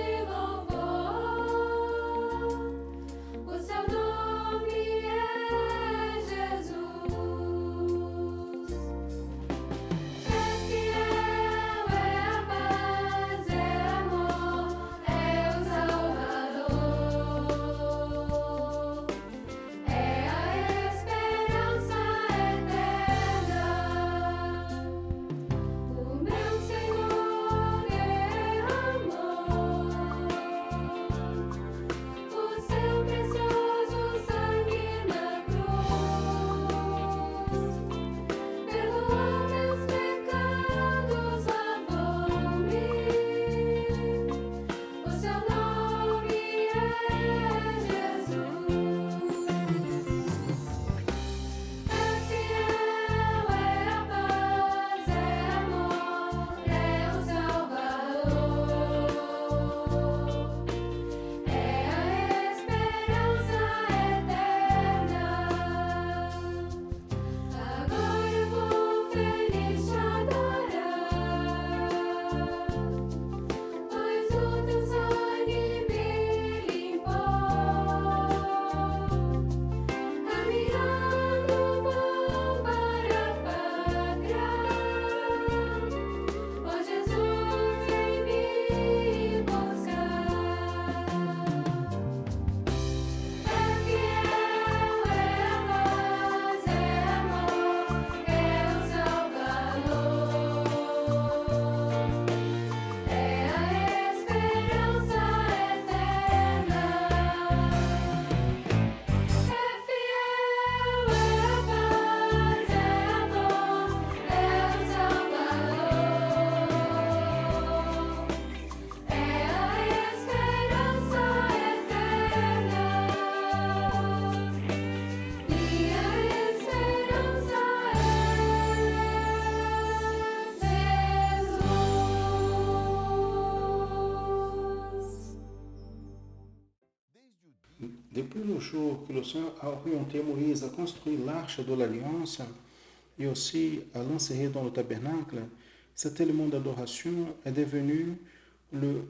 Depuis le jour que le Seigneur a orienté Moïse à construire l'arche de l'Alliance et aussi à l'insérer dans le tabernacle, cet élément d'adoration est devenu le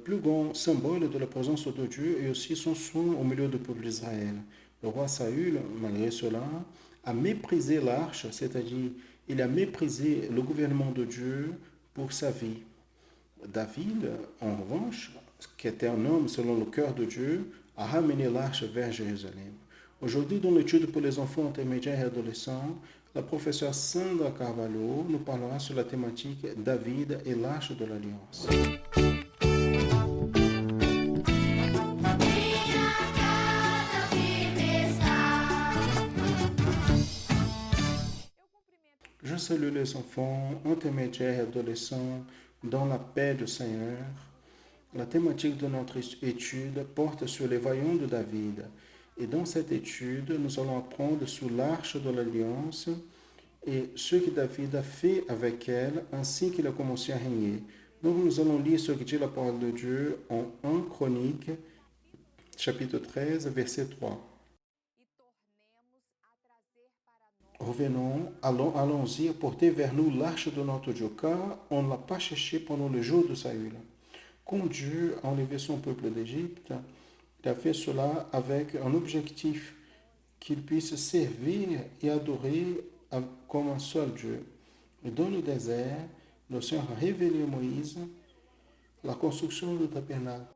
plus grand symbole de la présence de Dieu et aussi son soin au milieu du peuple d'Israël. Le roi Saül, malgré cela, a méprisé l'arche, c'est-à-dire il a méprisé le gouvernement de Dieu pour sa vie. David, en revanche, qui était un homme selon le cœur de Dieu, a ramené l'arche vers Jérusalem. Aujourd'hui, dans l'étude pour les enfants intermédiaires et adolescents, la professeure Sandra Carvalho nous parlera sur la thématique David et l'arche de l'Alliance. Je salue les enfants intermédiaires et adolescents dans la paix du Seigneur. La thématique de notre étude porte sur les vaillants de David. Et dans cette étude, nous allons apprendre sur l'arche de l'Alliance et ce que David a fait avec elle, ainsi qu'il a commencé à régner. Donc nous allons lire ce que dit la parole de Dieu en 1 Chronique, chapitre 13, verset 3. Revenons, allons-y apporter vers nous l'arche de notre Dieu, car on ne l'a pas cherché pendant le jour de Saül. Quand Dieu a enlevé son peuple d'Égypte, il a fait cela avec un objectif, qu'il puisse servir et adorer comme un seul Dieu. Et dans le désert, le Seigneur a révélé à Moïse la construction du tabernacle,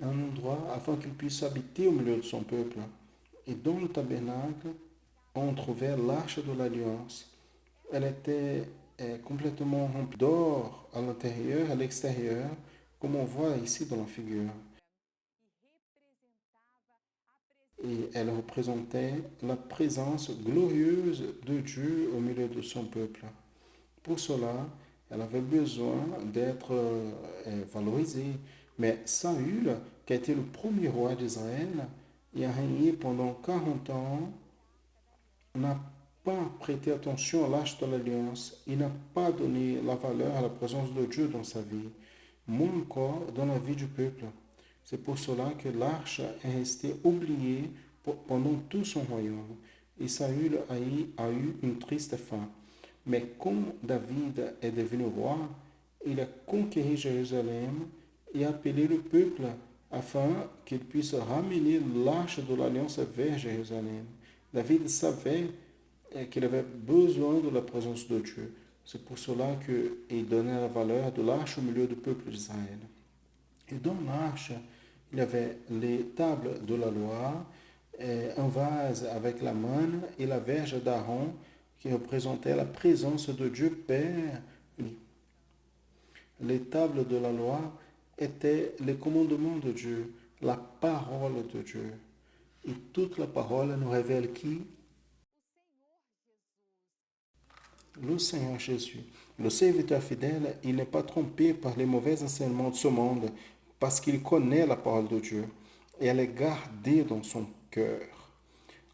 un endroit afin qu'il puisse habiter au milieu de son peuple. Et dans le tabernacle, on trouvait l'arche de l'Alliance. Elle était complètement remplie d'or à l'intérieur et à l'extérieur, comme on voit ici dans la figure. Et elle représentait la présence glorieuse de Dieu au milieu de son peuple. Pour cela, elle avait besoin d'être valorisée. Mais Saül, qui a été le premier roi d'Israël et a régné pendant 40 ans, n'a pas prêté attention à l'arche de l'Alliance. Il n'a pas donné la valeur à la présence de Dieu dans sa vie, moins encore dans la vie du peuple. C'est pour cela que l'arche est restée oubliée pendant tout son royaume. Et Saül a eu une triste fin. Mais quand David est devenu roi, il a conquéri Jérusalem et appelé le peuple afin qu'il puisse ramener l'arche de l'Alliance vers Jérusalem. David savait qu'il avait besoin de la présence de Dieu. C'est pour cela qu'il donnait la valeur de l'arche au milieu du peuple d'Israël. Et dans l'arche, il y avait les tables de la loi, un vase avec la manne et la verge d'Aaron qui représentait la présence de Dieu Père. Les tables de la loi étaient les commandements de Dieu, la parole de Dieu. Et toute la parole nous révèle qui? Le Seigneur Jésus. Le serviteur fidèle, il n'est pas trompé par les mauvais enseignements de ce monde, parce qu'il connaît la parole de Dieu et elle est gardée dans son cœur.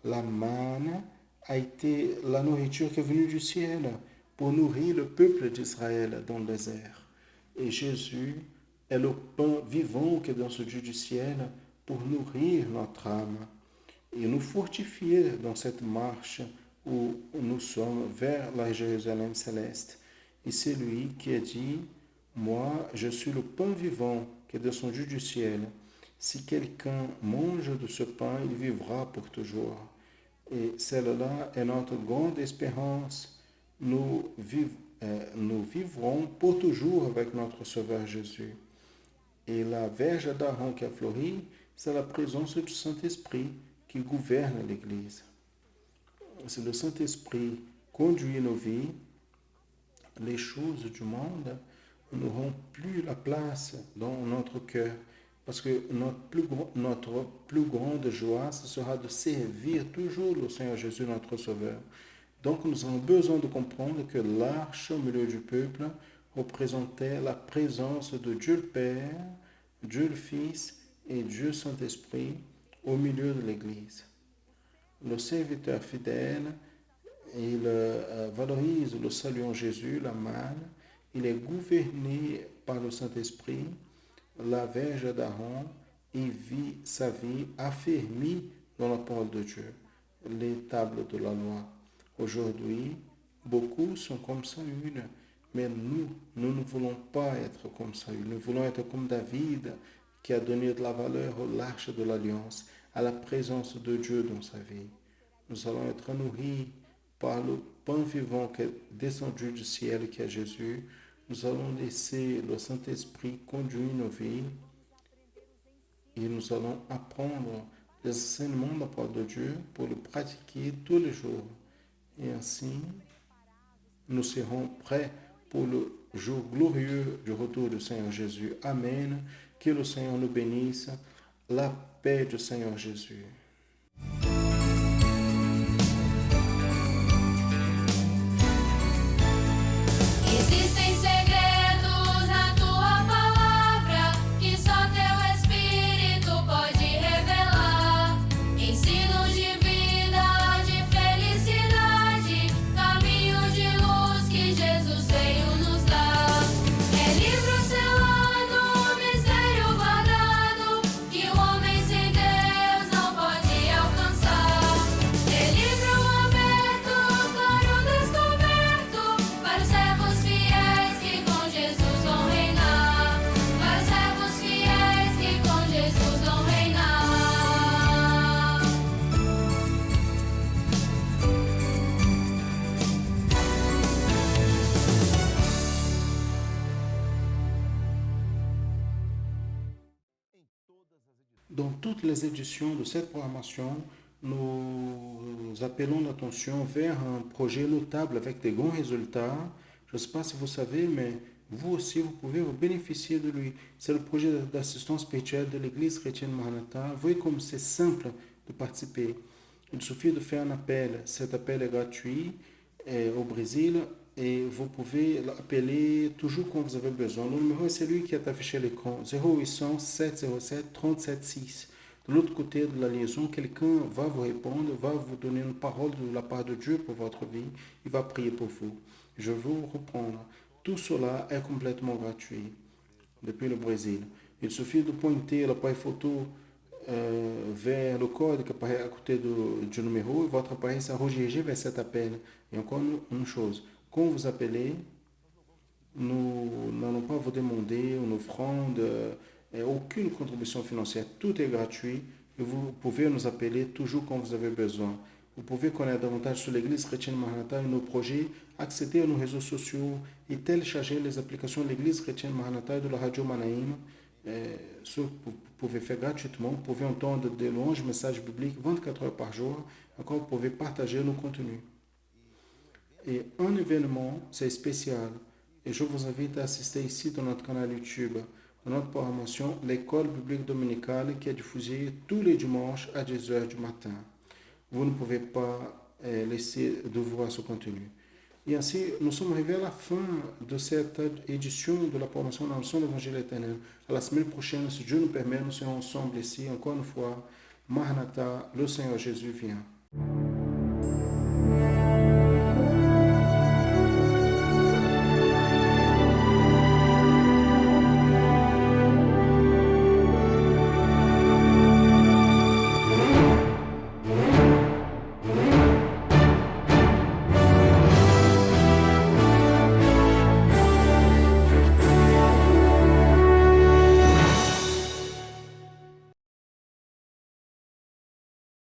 La manne a été la nourriture qui est venue du ciel pour nourrir le peuple d'Israël dans le désert. Et Jésus est le pain vivant qui est dans ce Dieu du ciel pour nourrir notre âme et nous fortifier dans cette marche où nous sommes vers la Jérusalem céleste. Et c'est lui qui a dit, moi, je suis le pain vivant qui est descendu du ciel. Si quelqu'un mange de ce pain, il vivra pour toujours. Et celle-là est notre grande espérance. Nous vivrons pour toujours avec notre Sauveur Jésus. Et la verge d'Aaron qui a fleuri, c'est la présence du Saint-Esprit qui gouverne l'Église. C'est le Saint-Esprit conduit nos vies, les choses du monde n'auront plus la place dans notre cœur. Parce que notre plus grande joie, ce sera de servir toujours le Seigneur Jésus, notre Sauveur. Donc nous avons besoin de comprendre que l'arche au milieu du peuple représentait la présence de Dieu le Père, Dieu le Fils et Dieu Saint-Esprit au milieu de l'Église. Le serviteur fidèle, il valorise le salut en Jésus, la manne, il est gouverné par le Saint-Esprit, la verge d'Aaron il vit sa vie affermie dans la parole de Dieu, les tables de la loi. Aujourd'hui, beaucoup sont comme Saül, mais nous ne voulons pas être comme Saül. Nous voulons être comme David, qui a donné de la valeur à l'arche de l'alliance, à la présence de Dieu dans sa vie. Nous allons être nourris par le pain vivant qui est descendu du ciel, qui est Jésus. Nous allons laisser le Saint-Esprit conduire nos vies et nous allons apprendre les enseignements de la parole de Dieu pour le pratiquer tous les jours. Et ainsi, nous serons prêts pour le jour glorieux du retour du Seigneur Jésus. Amen. Que le Seigneur nous bénisse. La paix du Seigneur Jésus. Existem segredos na tua palavra que só teu Espírito pode revelar. Ensinos de vida, de felicidade, caminhos de luz que Jesus veio nos dar. É livro selado, mistério guardado, que o homem sem Deus não pode alcançar. É livro aberto, claro descoberto, para os servos fiéis que com Jesus vão reinar. Para os servos fiéis que com Jesus vão reinar. Dans toutes les éditions de cette programmation, nous appelons l'attention vers un projet notable avec des grands résultats. Je ne sais pas si vous savez, mais vous aussi, vous pouvez vous bénéficier de lui. C'est le projet d'assistance spirituelle de l'Église chrétienne Maranatha. Vous voyez comme c'est simple de participer. Il suffit de faire un appel. Cet appel est gratuit au Brésil et vous pouvez l'appeler toujours quand vous avez besoin. Le numéro est celui qui est affiché à l'écran, 0800 707 376. De l'autre côté de la liaison, quelqu'un va vous répondre, va vous donner une parole de la part de Dieu pour votre vie. Il va prier pour vous. Je veux vous reprendre. Tout cela est complètement gratuit depuis le Brésil. Il suffit de pointer l'appareil photo vers le code qui apparaît à côté du numéro et votre appareil sera redirigé vers cet appel. Et encore une chose, quand vous appelez, nous n'allons pas vous demander une offrande, aucune contribution financière. Tout est gratuit et vous pouvez nous appeler toujours quand vous avez besoin. Vous pouvez connaître davantage sur l'Église chrétienne Maranatha et nos projets, accéder à nos réseaux sociaux et télécharger les applications de l'Église chrétienne Maranatha et de la radio Manaïm. Ce que vous pouvez faire gratuitement. Vous pouvez entendre des longs messages bibliques 24 heures par jour. Encore, vous pouvez partager nos contenus. Et un événement, c'est spécial. Et je vous invite à assister ici dans notre canal YouTube, dans notre programmation, l'école biblique dominicale qui est diffusée tous les dimanches à 10h du matin. Vous ne pouvez pas laisser de voir ce contenu. Et ainsi, nous sommes arrivés à la fin de cette édition de la programmation dans le son de l'Évangile éternel. À la semaine prochaine, si Dieu nous permet, nous serons ensemble ici, encore une fois. Maranatha, le Seigneur Jésus vient.